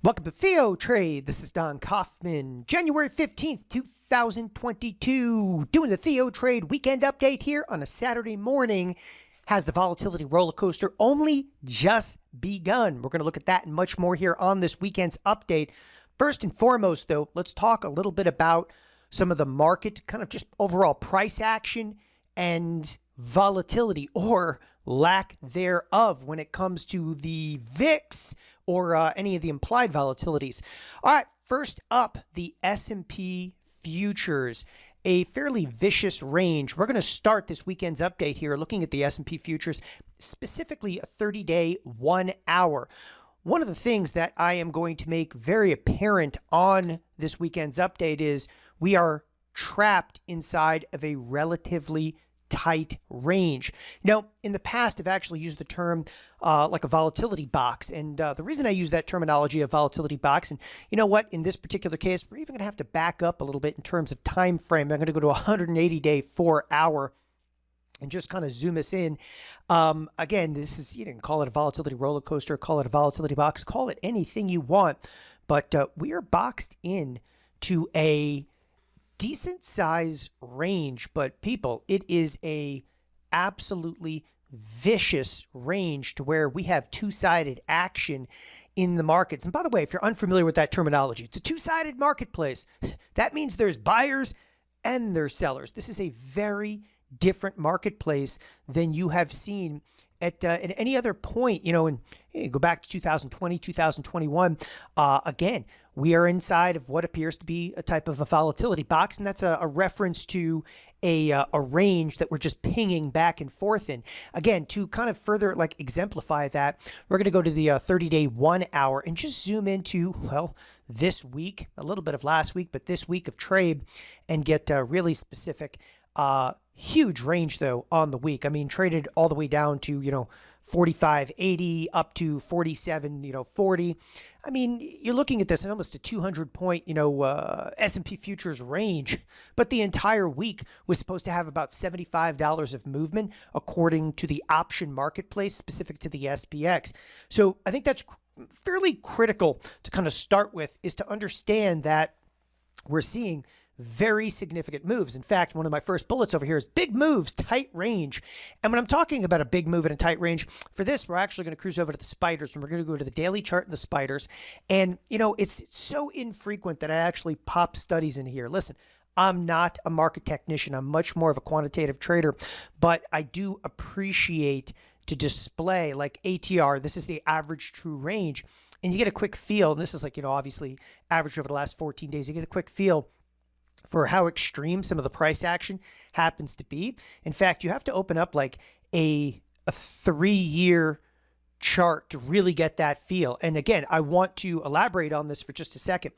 Welcome to TheoTrade. This is Don Kaufman. January 15th, 2022. Doing the TheoTrade weekend update here on a Saturday morning. Has the volatility roller coaster only just begun? We're going to look at that and much more here on this weekend's update. First and foremost, though, let's talk a little bit about some of the market, kind of just overall price action and volatility or lack thereof when it comes to the VIX or any of the implied volatilities. All right, first up, the S&P futures, a fairly vicious range. We're going to start this weekend's update here looking at the S&P futures, specifically a 30-day 1 hour. One of the things that I am going to make very apparent on this weekend's update is we are trapped inside of a relatively tight range. Now, in the past, I've actually used the term like a volatility box. And the reason I use that terminology of volatility box, and you know what, in this particular case, we're even going to have to back up a little bit in terms of time frame. I'm going to go to 180-day 4 hour and just kind of zoom us in. Again, this is, you can call it a volatility roller coaster, call it a volatility box, call it anything you want. But we are boxed in to a decent size range, but people, it is a absolutely vicious range to where we have two-sided action in the markets. And by the way, if you're unfamiliar with that terminology, it's a two-sided marketplace. That means there's buyers and there's sellers. This is a very different marketplace than you have seen at any other point, and go back to 2020, 2021. Again, we are inside of what appears to be a type of a volatility box, and that's a reference to a range that we're just pinging back and forth in. Again, to kind of further exemplify that, we're going to go to the 30-day 1 hour and just zoom into, well, this week, a little bit of last week, but this week of trade, and get really specific. Huge range though on the week. I mean, traded all the way down to 45.80 up to 47.40. I mean, you're looking at this in almost a 200 point S&P futures range, but the entire week was supposed to have about $75 of movement according to the option marketplace specific to the SPX. So I think that's fairly critical to kind of start with, is to understand that we're seeing very significant moves. In fact, one of my first bullets over here is big moves, tight range. And when I'm talking about a big move in a tight range, for this, we're actually going to cruise over to the spiders, and we're going to go to the daily chart and the spiders. And, it's so infrequent that I actually pop studies in here. Listen, I'm not a market technician. I'm much more of a quantitative trader, but I do appreciate to display like ATR. This is the average true range. And you get a quick feel. And this is obviously average over the last 14 days. You get a quick feel for how extreme some of the price action happens to be. In fact, you have to open up like a 3-year chart to really get that feel. And again, I want to elaborate on this for just a second.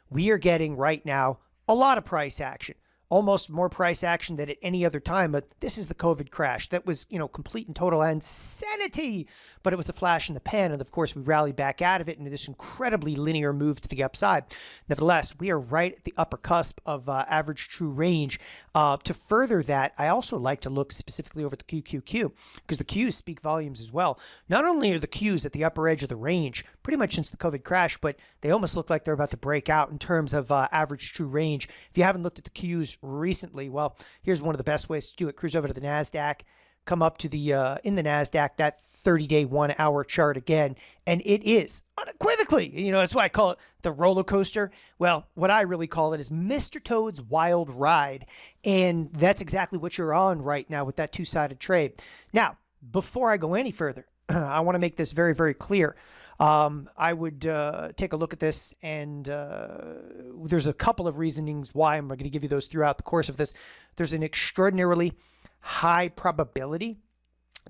We are getting right now a lot of price action, almost more price action than at any other time. But this is the COVID crash. That was, complete and total insanity, but it was a flash in the pan. And of course, we rallied back out of it into this incredibly linear move to the upside. Nevertheless, we are right at the upper cusp of average true range. To further that, I also like to look specifically over the QQQ, because the Qs speak volumes as well. Not only are the Qs at the upper edge of the range pretty much since the COVID crash, but they almost look like they're about to break out in terms of average true range. If you haven't looked at the Qs recently, well, here's one of the best ways to do it. Cruise over to the NASDAQ, come up to the in the NASDAQ, that 30-day 1 hour chart again, and it is unequivocally, that's why I call it the roller coaster. Well, what I really call it is Mr. Toad's wild ride, and that's exactly what you're on right now with that two-sided trade. Now, before I go any further, I want to make this very, very clear. I would take a look at this, and there's a couple of reasonings why. I'm going to give you those throughout the course of this. There's an extraordinarily high probability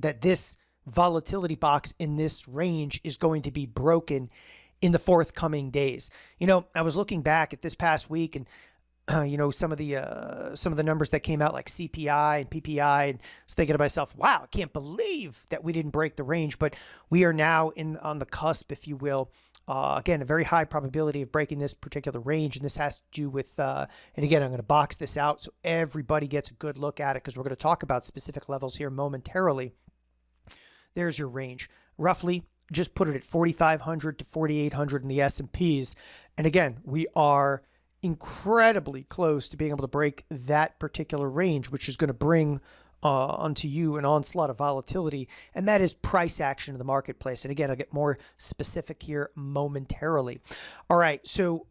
that this volatility box in this range is going to be broken in the forthcoming days. I was looking back at this past week, and some of the numbers that came out, like CPI and PPI, and I was thinking to myself, wow, I can't believe that we didn't break the range. But we are now on the cusp, if you will. Again, a very high probability of breaking this particular range, and this has to do with, and again, I'm going to box this out so everybody gets a good look at it, because we're going to talk about specific levels here momentarily. There's your range. Roughly just put it at 4,500 to 4,800 in the S&Ps. And again, we are incredibly close to being able to break that particular range, which is going to bring onto you an onslaught of volatility, and that is price action in the marketplace. And again, I'll get more specific here momentarily. All right, so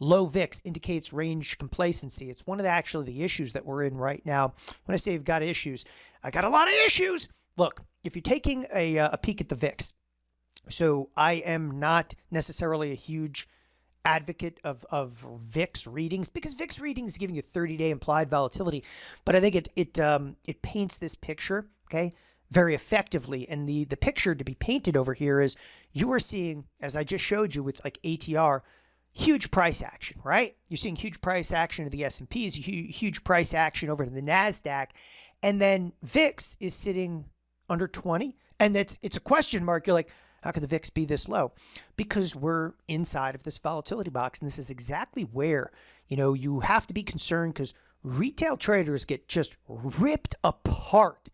low VIX indicates range complacency. It's one of the issues that we're in right now. When I say you've got issues, I got a lot of issues. Look, if you're taking a peek at the VIX, so I am not necessarily a huge advocate of VIX readings, because VIX readings is giving you 30-day implied volatility, but I think it paints this picture, okay, very effectively. And the picture to be painted over here is you are seeing, as I just showed you with like ATR, huge price action, right? You're seeing huge price action to the S&Ps, huge price action over to the NASDAQ, and then VIX is sitting under 20, and it's a question mark. You're like, how could the VIX be this low? Because we're inside of this volatility box. And this is exactly where, you have to be concerned, because retail traders get just ripped apart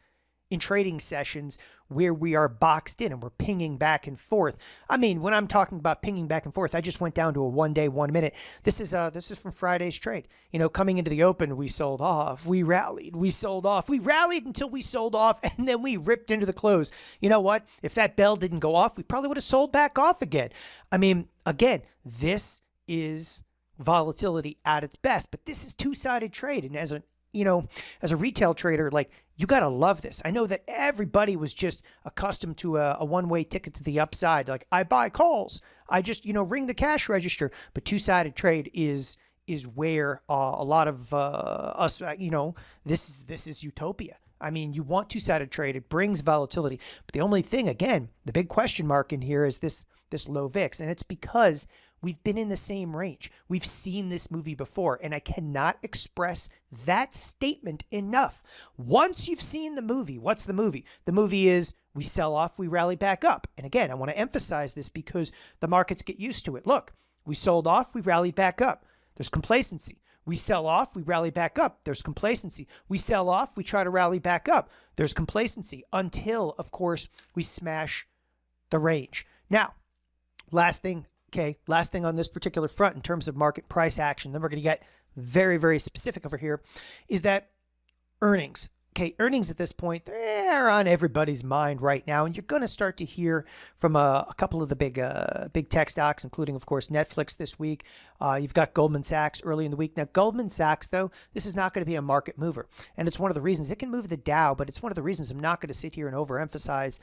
in trading sessions where we are boxed in and we're pinging back and forth. I mean, when I'm talking about pinging back and forth, I just went down to a 1 day, 1 minute. This is from Friday's trade. Coming into the open, we sold off, we rallied, we sold off, we rallied until we sold off, and then we ripped into the close. You know what? If that bell didn't go off, we probably would have sold back off again. I mean, again, this is volatility at its best, but this is two-sided trade. And as a retail trader, like, you got to love this. I know that everybody was just accustomed to a one-way ticket to the upside. Like, I buy calls, I just, ring the cash register. But two-sided trade is where a lot of us, this is utopia. I mean, you want two-sided trade. It brings volatility. But the only thing, again, the big question mark in here is this low VIX. And it's because we've been in the same range. We've seen this movie before, and I cannot express that statement enough. Once you've seen the movie, what's the movie? The movie is we sell off, we rally back up. And again, I want to emphasize this because the markets get used to it. Look, we sold off, we rallied back up. There's complacency. We sell off, we rally back up. There's complacency. We sell off, we try to rally back up. There's complacency until, of course, we smash the range. Now, last thing on this particular front in terms of market price action, then we're going to get very, very specific over here, is that earnings. Okay, earnings at this point, they're on everybody's mind right now, and you're going to start to hear from a couple of the big tech stocks, including, of course, Netflix this week. You've got Goldman Sachs early in the week. Now, Goldman Sachs, though, this is not going to be a market mover, and it's one of the reasons it can move the Dow, but it's one of the reasons I'm not going to sit here and overemphasize,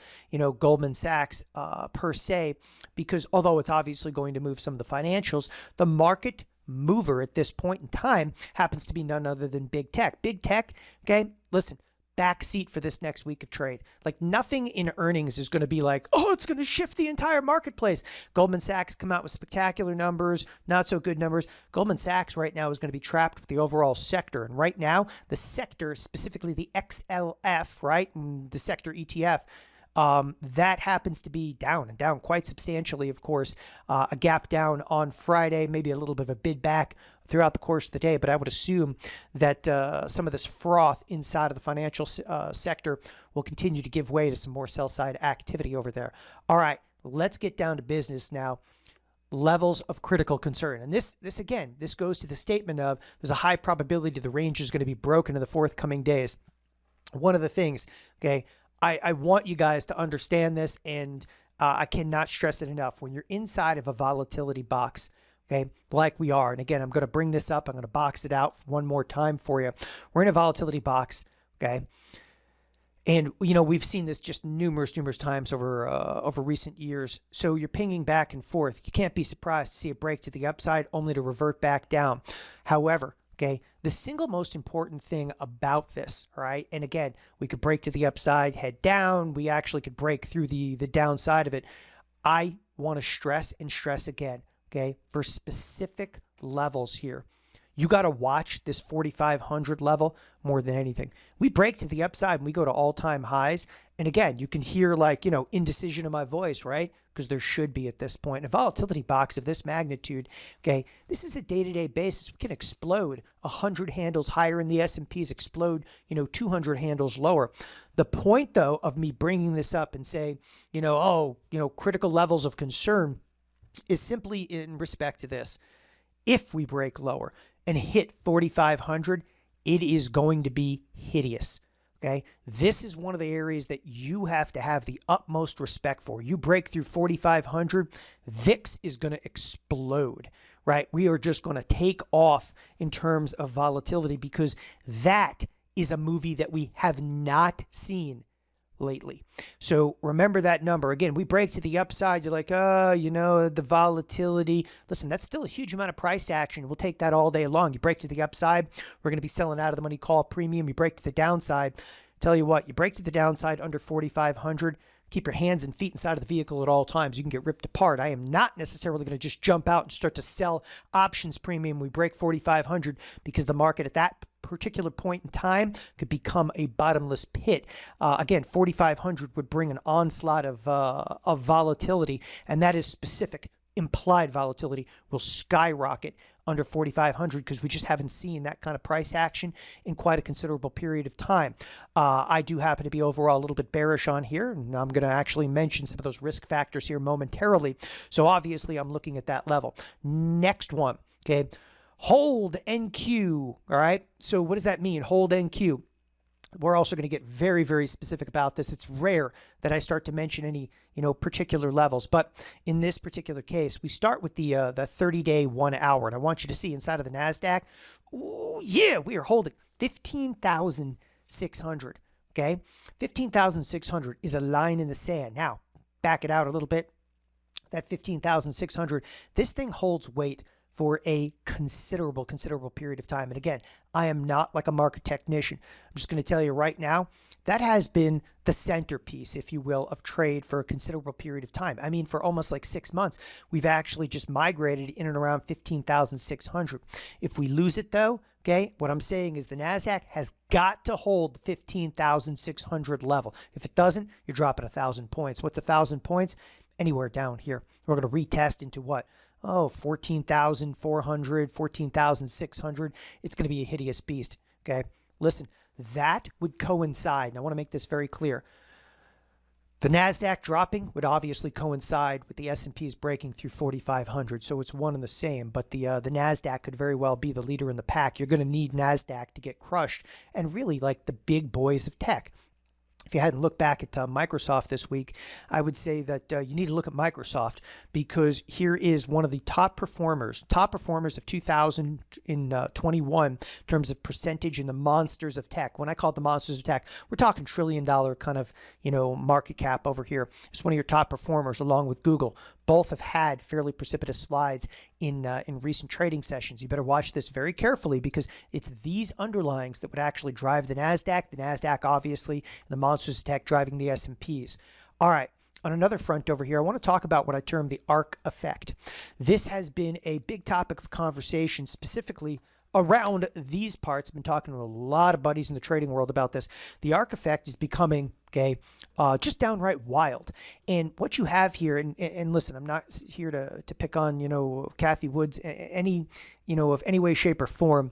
Goldman Sachs per se, because although it's obviously going to move some of the financials, the market mover at this point in time happens to be none other than big tech. Big tech, okay, listen, backseat for this next week of trade. Like, nothing in earnings is going to be like, oh, it's going to shift the entire marketplace. Goldman Sachs come out with spectacular numbers, not so good numbers. Goldman Sachs right now is going to be trapped with the overall sector. And right now, the sector, specifically the XLF, right, the sector ETF, that happens to be down and down quite substantially, of course. A gap down on Friday, maybe a little bit of a bid back throughout the course of the day. But I would assume that some of this froth inside of the financial sector will continue to give way to some more sell-side activity over there. All right, let's get down to business now. Levels of critical concern. And this again, this goes to the statement of there's a high probability the range is going to be broken in the forthcoming days. One of the things, okay, I want you guys to understand this, and I cannot stress it enough. When you're inside of a volatility box, okay, like we are, and again, I'm going to bring this up. I'm going to box it out one more time for you. We're in a volatility box, okay? And, we've seen this just numerous times over recent years. So you're pinging back and forth. You can't be surprised to see a break to the upside only to revert back down. However, okay, the single most important thing about this, all right, and again, we could break to the upside, head down. We actually could break through the downside of it. I want to stress again, okay, for specific levels here. You got to watch this 4,500 level more than anything. We break to the upside and we go to all-time highs. And again, you can hear like, indecision in my voice, right? Because there should be at this point. A volatility box of this magnitude, okay, this is a day-to-day basis. We can explode 100 handles higher in the S&Ps, explode, 200 handles lower. The point, though, of me bringing this up and saying, critical levels of concern is simply in respect to this. If we break lower and hit 4,500, it is going to be hideous. Okay, this is one of the areas that you have to have the utmost respect for. You break through 4,500, VIX is going to explode, right? We are just going to take off in terms of volatility because that is a movie that we have not seen lately. So remember that number. Again, we break to the upside. You're like, the volatility. Listen, that's still a huge amount of price action. We'll take that all day long. You break to the upside, we're going to be selling out of the money call premium. You break to the downside. Tell you what, you break to the downside under 4,500. Keep your hands and feet inside of the vehicle at all times. You can get ripped apart. I am not necessarily going to just jump out and start to sell options premium. We break 4,500 because the market at that particular point in time could become a bottomless pit. Again, 4,500 would bring an onslaught of volatility, and that is specific. Implied volatility will skyrocket under 4,500 because we just haven't seen that kind of price action in quite a considerable period of time. I do happen to be overall a little bit bearish on here, and I'm going to actually mention some of those risk factors here momentarily. So obviously I'm looking at that level. Next one, okay, hold NQ, all right? So what does that mean, hold NQ? We're also going to get very, very specific about this. It's rare that I start to mention any, particular levels. But in this particular case, we start with the 30-day 1 hour. And I want you to see inside of the NASDAQ, ooh, yeah, we are holding 15,600, okay? 15,600 is a line in the sand. Now, back it out a little bit. That 15,600, this thing holds weight for a considerable period of time. And again, I am not like a market technician. I'm just going to tell you right now, that has been the centerpiece, if you will, of trade for a considerable period of time. I mean, for almost like 6 months, we've actually just migrated in and around 15,600. If we lose it though, okay, what I'm saying is the NASDAQ has got to hold the 15,600 level. If it doesn't, you're dropping 1,000 points. What's 1,000 points? Anywhere down here. We're going to retest into what? 14,400, 14,600. It's going to be a hideous beast. Okay. Listen, that would coincide. And I want to make this very clear. The NASDAQ dropping would obviously coincide with the S&Ps breaking through 4,500. So it's one and the same. But the NASDAQ could very well be the leader in the pack. You're going to need NASDAQ to get crushed. And really like the big boys of tech. If you hadn't looked back at Microsoft this week, I would say that you need to look at Microsoft because here is one of the top performers of 2021 in terms of percentage in the monsters of tech. When I call it the monsters of tech, we're talking $1 trillion kind of, market cap over here. It's one of your top performers along with Google. Both have had fairly precipitous slides in recent trading sessions. You better watch this very carefully because it's these underlyings that would actually drive the NASDAQ. The NASDAQ, obviously, and the monsters of tech driving the S&Ps. All right. On another front over here, I want to talk about what I term the ARK effect. This has been a big topic of conversation specifically around these parts. I've been talking to a lot of buddies in the trading world about this. The ARK effect is becoming, just downright wild. And what you have here, and listen, I'm not here to pick on, Kathy Woods, of any way, shape, or form,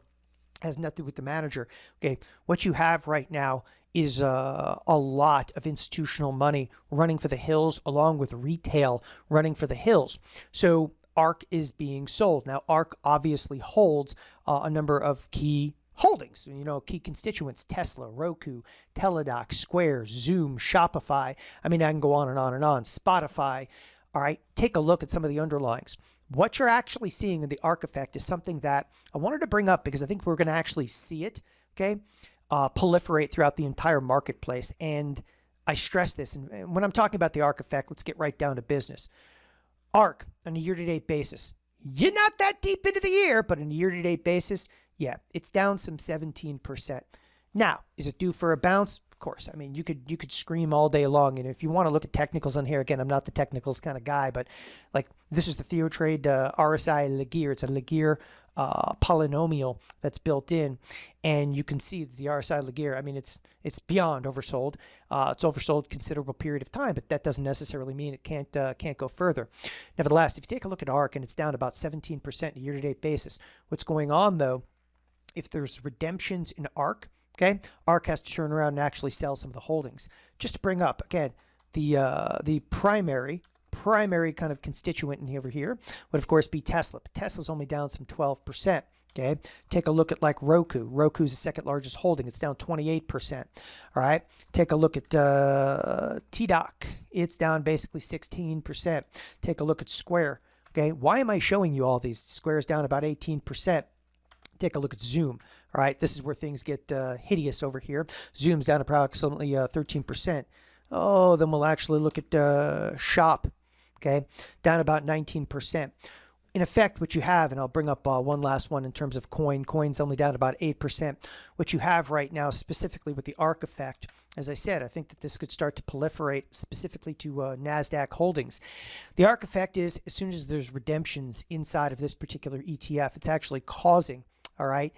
has nothing with the manager. Okay, what you have right now is a lot of institutional money running for the hills along with retail running for the hills. So ARK is being sold. Now, ARK obviously holds a number of key holdings, key constituents: Tesla, Roku, Teladoc, Square, Zoom, Shopify. I mean, I can go on and on and on. Spotify. All right, take a look at some of the underlyings. What you're actually seeing in the ARK effect is something that I wanted to bring up because I think we're going to actually see it, proliferate throughout the entire marketplace. And I stress this. And when I'm talking about the ARK effect, let's get right down to business. ARK on a year-to-date basis. You're not that deep into the year, but on a year-to-date basis, yeah, it's down some 17%. Now, is it due for a bounce? Of course. I mean, you could scream all day long. And if you want to look at technicals on here, again, I'm not the technicals kind of guy, but like this is the TheoTrade RSI Laguerre. It's a Laguerre polynomial that's built in, and you can see that the RSI Laguerre, I mean, it's beyond oversold. It's oversold a considerable period of time, but that doesn't necessarily mean it can't go further. Nevertheless, if you take a look at ARK, and it's down about 17% on a year-to-date basis, what's going on though, if there's redemptions in ARK, okay, ARK has to turn around and actually sell some of the holdings. Just to bring up again, the primary kind of constituent in over here would of course be Tesla. But Tesla's only down some 12%. Okay, take a look at like Roku. Roku's the second largest holding. It's down 28%. All right, take a look at TDOC. It's down basically 16%. Take a look at Square. Okay, why am I showing you all these? Square's down about 18%. Take a look at Zoom. All right, this is where things get hideous over here. Zoom's down approximately 13%. Oh, then we'll actually look at Shop. Okay, down about 19%. In effect, what you have, and I'll bring up one last one in terms of Coin's only down about 8%. What you have right now, specifically with the ARK effect, as I said, I think that this could start to proliferate specifically to NASDAQ holdings. The ARK effect is, as soon as there's redemptions inside of this particular ETF, it's actually causing, all right,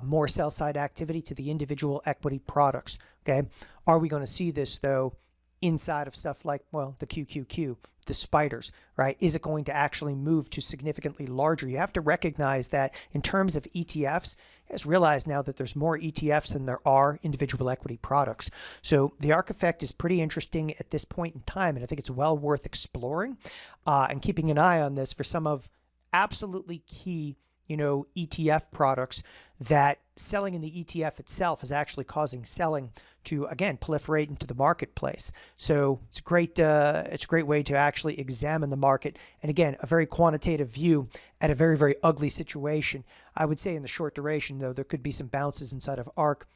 more sell-side activity to the individual equity products. Okay, are we going to see this though inside of stuff like, well, the QQQ, the spiders, right? Is it going to actually move to significantly larger? You have to recognize that in terms of ETFs, just realize now that there's more ETFs than there are individual equity products. So the ARK effect is pretty interesting at this point in time, and I think it's well worth exploring and keeping an eye on this for some of absolutely key, you know, ETF products that selling in the ETF itself is actually causing selling to, again, proliferate into the marketplace. So it's a great way to actually examine the market. And again, a very quantitative view at a very, very ugly situation. I would say in the short duration, though, there could be some bounces inside of ARK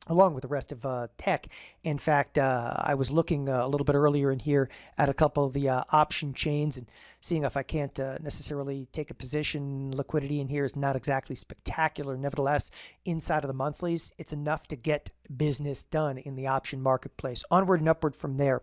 along with the rest of tech. In fact, I was looking a little bit earlier in here at a couple of the option chains and seeing if I can't necessarily take a position. Liquidity in here is not exactly spectacular. Nevertheless, inside of the monthlies, it's enough to get business done in the option marketplace. Onward and upward from there.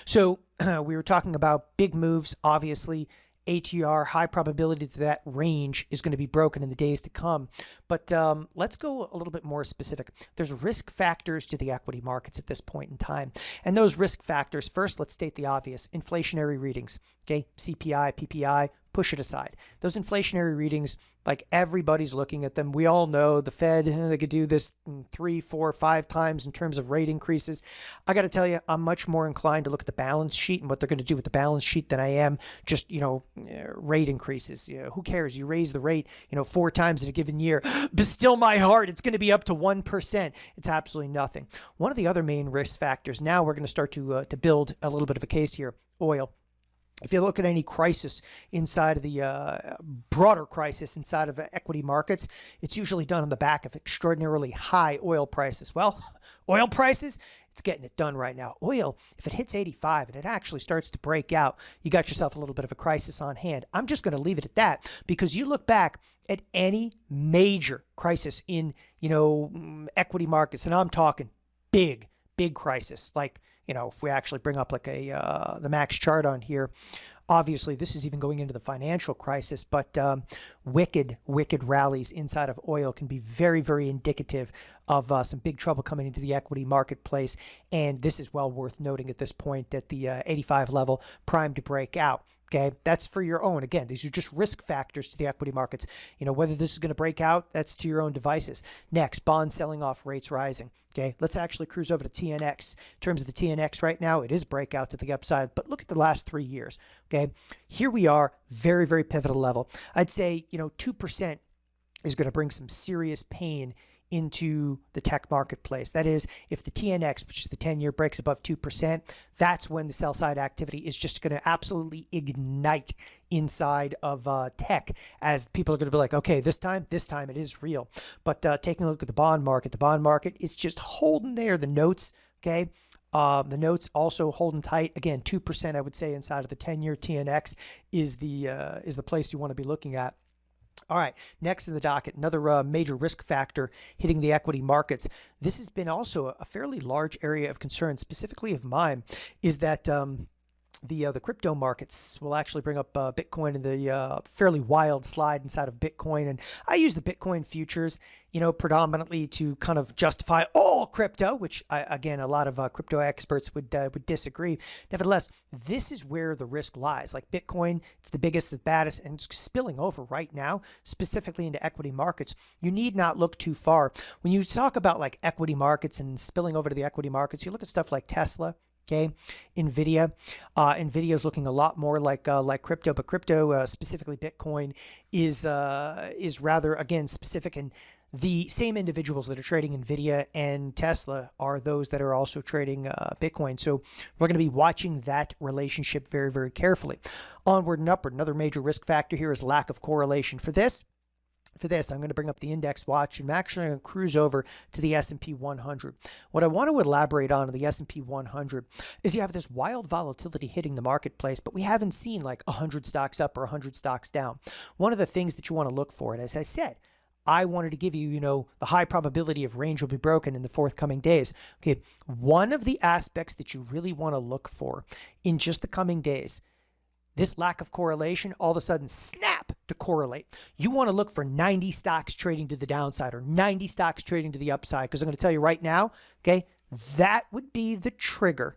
So we were talking about big moves, obviously. ATR, high probability that that range is going to be broken in the days to come. But let's go a little bit more specific. There's risk factors to the equity markets at this point in time. And those risk factors, first, let's state the obvious. Inflationary readings, okay? CPI, PPI, push it aside. Those inflationary readings, like everybody's looking at them. We all know the Fed, they could do this 3, 4, 5 times in terms of rate increases. I got to tell you, I'm much more inclined to look at the balance sheet and what they're going to do with the balance sheet than I am just, you know, rate increases. You know, who cares? You raise the rate, you know, 4 times in a given year. But still, my heart, it's going to be up to 1%. It's absolutely nothing. One of the other main risk factors, now we're going to start to build a little bit of a case here, oil. If you look at any crisis inside of the broader crisis inside of equity markets, it's usually done on the back of extraordinarily high oil prices. Well, oil prices, it's getting it done right now. Oil, if it hits 85 and it actually starts to break out, you got yourself a little bit of a crisis on hand. I'm just going to leave it at that, because you look back at any major crisis in, you know, equity markets, and I'm talking big crisis, like, you know, if we actually bring up like the max chart on here, obviously this is even going into the financial crisis, but wicked rallies inside of oil can be very, very indicative of some big trouble coming into the equity marketplace. And this is well worth noting at this point at the 85 level, primed to break out. Okay, that's for your own. Again, these are just risk factors to the equity markets. You know, whether this is going to break out, that's to your own devices. Next, bond selling off, rates rising. Okay, let's actually cruise over to TNX. In terms of the TNX right now, it is breakout to the upside, but look at the last 3 years. Okay, here we are, very, very pivotal level. I'd say, you know, 2% is going to bring some serious pain into the tech marketplace. That is, if the TNX, which is the 10-year, breaks above 2%, that's when the sell side activity is just going to absolutely ignite inside of tech, as people are going to be like, okay, this time it is real. But taking a look at the bond market is just holding there. The notes, okay, the notes also holding tight. Again, 2%, I would say, inside of the 10-year TNX is the place you want to be looking at. All right, next in the docket, another major risk factor hitting the equity markets. This has been also a fairly large area of concern, specifically of mine, is that the crypto markets. Will actually bring up Bitcoin and the fairly wild slide inside of Bitcoin. And I use the Bitcoin futures, predominantly to kind of justify all crypto, which again, a lot of crypto experts would disagree. Nevertheless, this is where the risk lies. Like Bitcoin, it's the biggest, the baddest, and it's spilling over right now, specifically into equity markets. You need not look too far. When you talk about like equity markets and spilling over to the equity markets, you look at stuff like Tesla. Okay, Nvidia is looking a lot more like crypto, but crypto, specifically Bitcoin, is rather, again, specific. And the same individuals that are trading Nvidia and Tesla are those that are also trading Bitcoin. So we're going to be watching that relationship very, very carefully. Onward and upward. Another major risk factor here is lack of correlation. For this, I'm going to bring up the index watch, and I'm actually going to cruise over to the S&P 100. What I want to elaborate on in the S&P 100 is you have this wild volatility hitting the marketplace, but we haven't seen like 100 stocks up or 100 stocks down. One of the things that you want to look for, and as I said, I wanted to give you, the high probability of range will be broken in the forthcoming days. Okay, one of the aspects that you really want to look for in just the coming days, this lack of correlation, all of a sudden snap to correlate. You want to look for 90 stocks trading to the downside or 90 stocks trading to the upside, because I'm going to tell you right now, okay, that would be the trigger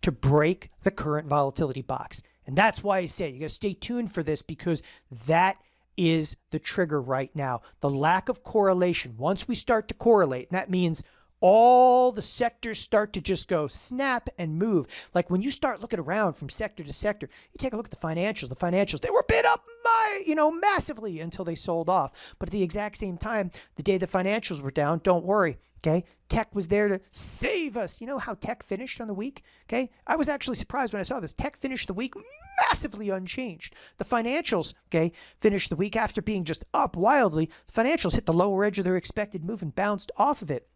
to break the current volatility box. And that's why I say you got to stay tuned for this, because that is the trigger right now. The lack of correlation. Once we start to correlate, and that means all the sectors start to just go snap and move. Like when you start looking around from sector to sector, you take a look at the financials. The financials, they were bid up massively until they sold off. But at the exact same time, the day the financials were down, don't worry. Okay, tech was there to save us. You know how tech finished on the week? Okay, I was actually surprised when I saw this. Tech finished the week massively unchanged. The financials, okay, finished the week after being just up wildly. The financials hit the lower edge of their expected move and bounced off of it.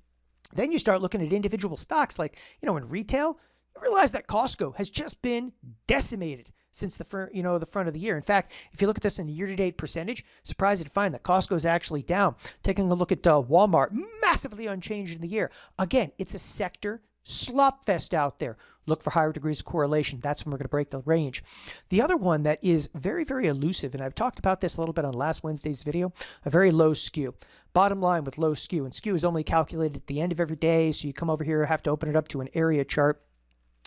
Then you start looking at individual stocks like, in retail, you realize that Costco has just been decimated since the front of the year. In fact, if you look at this in a year-to-date percentage, surprised to find that Costco is actually down. Taking a look at Walmart, massively unchanged in the year. Again, it's a sector slop fest out there. Look for higher degrees of correlation. That's when we're going to break the range. The other one that is very, very elusive, and I've talked about this a little bit on last Wednesday's video, a very low skew. Bottom line with low skew, and skew is only calculated at the end of every day, so you come over here, have to open it up to an area chart.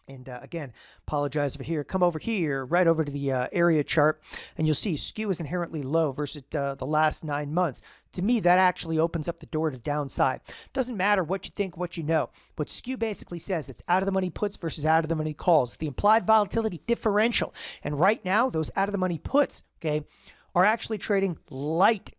And again, apologize over here. Come over here, right over to the area chart, and you'll see skew is inherently low versus the last 9 months. To me, that actually opens up the door to downside. Doesn't matter what you think, what you know. What skew basically says, it's out of the money puts versus out of the money calls. It's the implied volatility differential. And right now, those out of the money puts, okay, are actually trading light.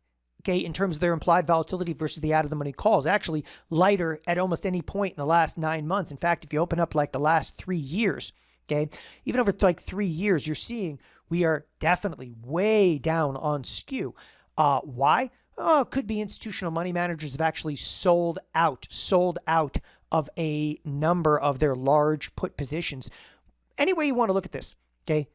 Okay, in terms of their implied volatility versus the out-of-the-money calls, actually lighter at almost any point in the last 9 months. In fact, if you open up like the last 3 years, okay, even over like 3 years, you're seeing we are definitely way down on skew. Why? Oh, it could be institutional money managers have actually sold out of a number of their large put positions. Any way you want to look at this, okay,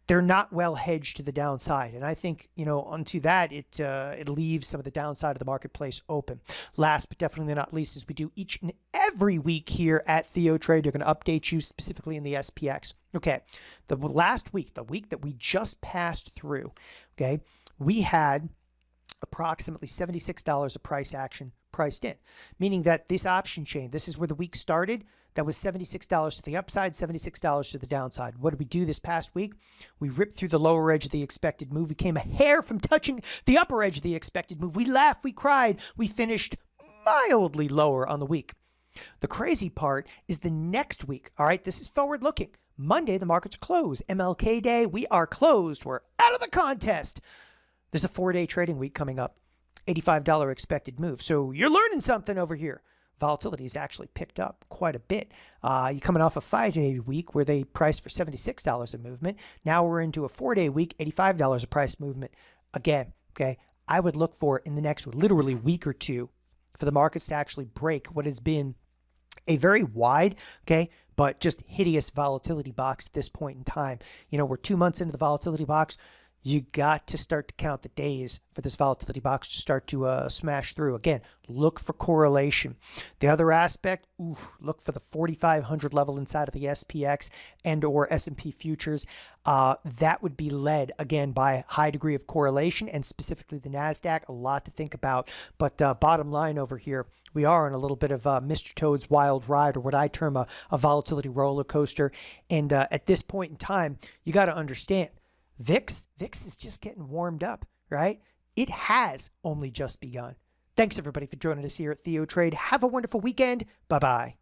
they're not well hedged to the downside. And I think, onto that, it leaves some of the downside of the marketplace open. Last but definitely not least, as we do each and every week here at TheoTrade, they're going to update you specifically in the SPX. Okay, the last week, the week that we just passed through, okay, we had approximately $76 of price action priced in, meaning that this option chain, this is where the week started. That was $76 to the upside, $76 to the downside. What did we do this past week? We ripped through the lower edge of the expected move. We came a hair from touching the upper edge of the expected move. We laughed, we cried. We finished mildly lower on the week. The crazy part is the next week. All right, this is forward looking. Monday, the markets close. MLK Day, we are closed. We're out of the contest. There's a 4-day trading week coming up. $85 expected move. So you're learning something over here. Volatility has actually picked up quite a bit. You're coming off a 5-day week where they priced for $76 a movement. Now we're into a 4-day week, $85 a price movement. Again, okay, I would look for in the next literally week or two for the markets to actually break what has been a very wide, okay, but just hideous volatility box at this point in time. We're 2 months into the volatility box. you got to start to count the days for this volatility box to start to smash through. Again, look for correlation. The other aspect, look for the 4,500 level inside of the SPX and or S&P futures. That would be led, again, by a high degree of correlation, and specifically the NASDAQ. A lot to think about. But bottom line over here, we are on a little bit of Mr. Toad's wild ride, or what I term a volatility roller coaster. And at this point in time, you got to understand, VIX is just getting warmed up, right? It has only just begun. Thanks, everybody, for joining us here at TheoTrade. Have a wonderful weekend. Bye-bye.